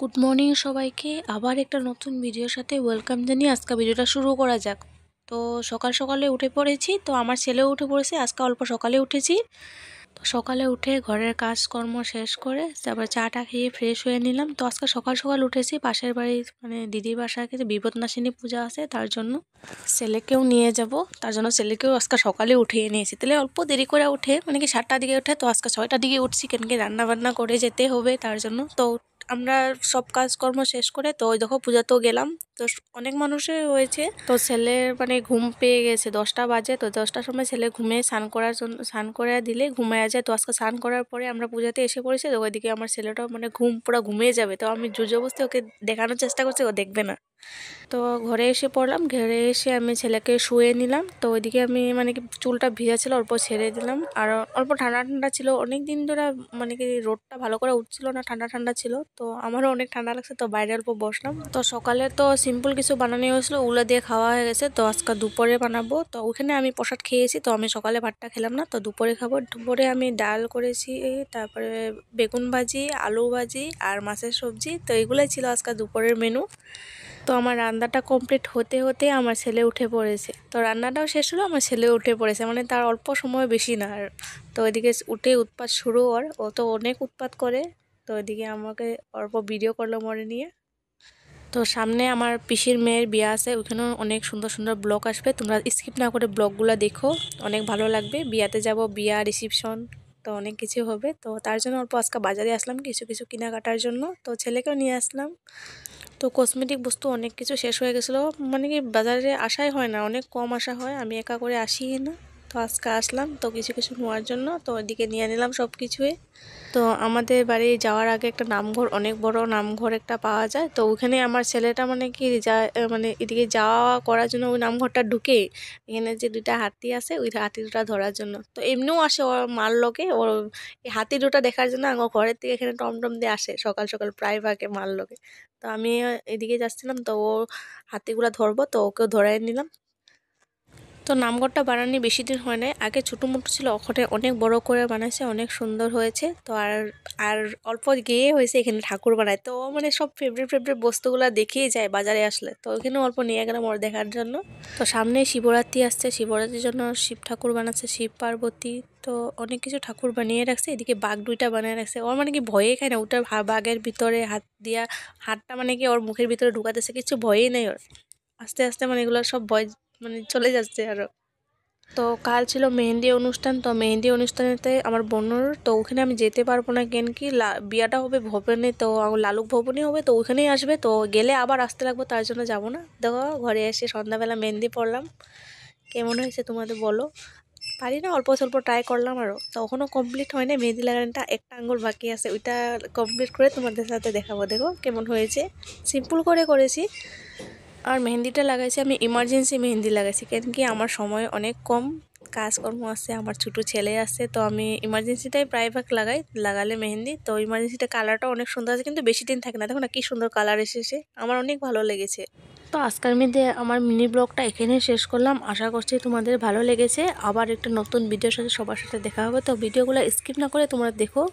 Good morning সবাইকে আবার একটা নতুন ভিডিওর সাথে ওয়েলকাম জানিয়ে আজকে ভিডিওটা শুরু করা যাক। তো সকাল সকালে উঠে পড়েছি, তো আমার ছেলেও উঠে পড়েছে। আজকে অল্প সকালে উঠেছি। তো সকালে উঠে ঘরের কাজকর্ম শেষ করে তারপর চাটা খেয়ে ফ্রেশ হয়ে নিলাম। তো আজকে সকাল সকাল উঠেছি, পাশের বাড়ি মানে দিদির বাসায় কিছু বিপদনাশিনী পূজা আছে, তার জন্য ছেলেকেও নিয়ে যাব। তার জন্য ছেলেকেও আজকে সকালে উঠিয়ে নিয়েছি। তাহলে অল্প দেরি করে উঠে মানে কি 7টার দিকে উঠে, তো আজকে 6টার দিকে উঠছি কেন কি রান্না বান্না করে যেতে হবে, তার জন্য। তো আমরা সব কাজকর্ম শেষ করে তো ওই দেখো পূজাতেও গেলাম। তো অনেক মানুষের হয়েছে, তো ছেলের মানে ঘুম পেয়ে গেছে, 10টা বাজে। তো 10টার সময় ছেলে ঘুমিয়ে স্নান করার জন্য স্নান করে দিলে ঘুমিয়ে যায়। তো আজকে স্নান করার পরে আমরা পূজাতে এসে পড়েছি। তো ওইদিকে আমার ছেলেটাও মানে পুরো ঘুমিয়ে যাবে। তো আমি জোর জবরদস্তি ওকে দেখানোর চেষ্টা করছি, ও দেখবে না। তো ঘরে এসে পড়লাম, ঘরে এসে আমি ছেলেকে শুয়ে নিলাম। তো ওইদিকে আমি মানে কি চুলটা ভিজা ছিল, অল্প ছেড়ে দিলাম। আর অল্প ঠান্ডা ঠান্ডা ছিল, অনেক দিন ধরে মানে কি রোদটা ভালো করে উঠছিল না, ঠান্ডা ঠান্ডা ছিল। তো আমারও অনেক ঠান্ডা লাগছে, তো বাইরে অল্প বসলাম। তো সকালে তো সিম্পল কিছু বানানো হয়েছিল, ওগুলো দিয়ে খাওয়া হয়ে গেছে। তো আজকে দুপুরে বানাবো। তো ওখানে আমি প্রসাদ খেয়েছি, তো আমি সকালে ভাতটা খেলাম না, তো দুপুরে খাবো। দুপুরে আমি ডাল করেছি, তারপরে বেগুন ভাজি, আলু ভাজি আর মাছের সবজি। তো এগুলোই ছিল আজকে দুপুরের মেনু। তো আমার রান্নাটা কমপ্লিট হতে হতে আমার ছেলে উঠে পড়েছে। তো রান্নাটাও শেষ হলো, আমার ছেলে উঠে পড়েছে, মানে তার অল্প সময় বেশি না আর। তো ওইদিকে উঠে উৎপাত শুরু ও তো অনেক উৎপাত করে। তো ওইদিকে আমাকে অল্প ভিডিও করলো মনে নিয়ে। তো সামনে আমার পিসির মেয়ের বিয়ে আছে, ওইখানেও অনেক সুন্দর সুন্দর ব্লগ আসবে, তোমরা স্কিপ না করে ব্লগগুলো দেখো, অনেক ভালো লাগবে। বিয়াতে যাব, বিয়া রিসিপশন, তো অনেক কিছু হবে। তো তার জন্য অল্প আজকে বাজারে আসলাম কিছু কিছু কেনাকাটার জন্য। তো ছেলেকেও নিয়ে আসলাম। তো কসমেটিক বস্তু অনেক কিছু শেষ হয়ে গেছিলো, মানে কি বাজারে আসাই হয় না, অনেক কম আসা হয়, আমি একা করে আসি না। তো আজকে আসলাম তো কিছু কিছু নেওয়ার জন্য, তো ওইদিকে নিয়ে নিলাম সব কিছুই। তো আমাদের বাড়ি যাওয়ার আগে একটা নামঘর, অনেক বড় নামঘর একটা পাওয়া যায়। তো ওখানে আমার ছেলেটা মানে কি মানে এদিকে যাওয়া করার জন্য ওই নামঘরটা ঢুকে এখানে যে দুইটা হাতি আছে, ওই হাতি দুটা ধরার জন্য। তো এমনিও আসে ওর মার লোকে, ওর এই হাতি দুটা দেখার জন্য আমার ঘরের থেকে এখানে টমটম দিয়ে আসে সকাল সকাল প্রায় ভাগে মার লোকে। তো আমি এদিকে যাচ্ছিলাম, তো ও হাতিগুলা ধরবো, তো ওকেও ধরাই নিলাম। তো নামঘরটা বানানি বেশি দিন হয় নাই, আগে ছোটো মোটো ছিল, ওখানে অনেক বড় করে বানাইছে, অনেক সুন্দর হয়েছে। তো আর অল্প গিয়ে হয়েছে এখানে ঠাকুর বানায়। তো মানে সব ফেভারিট ফেভারিট বস্তুগুলো দেখেই যায় বাজারে আসলে, তো ওইখানে অল্প নিয়ে গেলাম ওর দেখার জন্য। তো সামনে শিবরাত্রি আসছে, শিবরাত্রির জন্য শিব ঠাকুর বানাচ্ছে, শিব পার্বতী। তো অনেক কিছু ঠাকুর বানিয়ে রাখছে, এদিকে বাঘ দুইটা বানিয়ে রাখছে। ওর মানে কি ভয়ে খায় না, ওটার বাঘের ভিতরে হাত দিয়া হাতটা মানে কি ওর মুখের ভিতরে ঢুকাতেছে, কিছু ভয়ই নেই ওর। আস্তে আস্তে মানে এগুলো সব ভয় মানে চলে যাচ্ছে আরো। তো কাল ছিল মেহেন্দি অনুষ্ঠান, তো মেহেন্দি অনুষ্ঠানেতে আমার বোনের, তো ওখানে আমি যেতে পারবো না কেন কি বিয়াটা হবে ভবনে, তো লালুক ভবনে হবে, তো ওখানেই আসবে। তো গেলে আবার আসতে লাগবে, তার জন্য যাবো না। দেখো ঘরে এসে সন্ধ্যাবেলা মেহেন্দি পড়লাম, কেমন হয়েছে তোমাদের বলো। পারি না, অল্প স্বল্প ট্রাই করলাম আরও। তখনও কমপ্লিট হয় না, মেহেন্দি লাগানোটা একটা আঙ্গুল বাকি আছে, ওইটা কমপ্লিট করে তোমাদের সাথে দেখাবো। দেখো কেমন হয়েছে, সিম্পল করে করেছি। আর মেহেন্দিটা লাগাইছি আমি ইমার্জেন্সি মেহেন্দি লাগাইছি, কেন কি আমার সময় অনেক কম, কাজকর্ম আছে, আমার ছোটো ছেলে আছে। তো আমি ইমার্জেন্সিটাই প্রায়ভাগ লাগালে মেহেন্দি। তো ইমার্জেন্সিটা কালারটা অনেক সুন্দর আছে, কিন্তু বেশি দিন থাকে না। দেখো না কি সুন্দর কালার এসেছে, আমার অনেক ভালো লেগেছে। তো আজকের মধ্যে আমার মিনি ব্লগটা এখানে শেষ করলাম, আশা করছি তোমাদের ভালো লেগেছে। আবার একটা নতুন ভিডিওর সাথে সবার সাথে দেখা হবে। তো ভিডিওগুলো স্কিপ না করে তোমরা দেখো।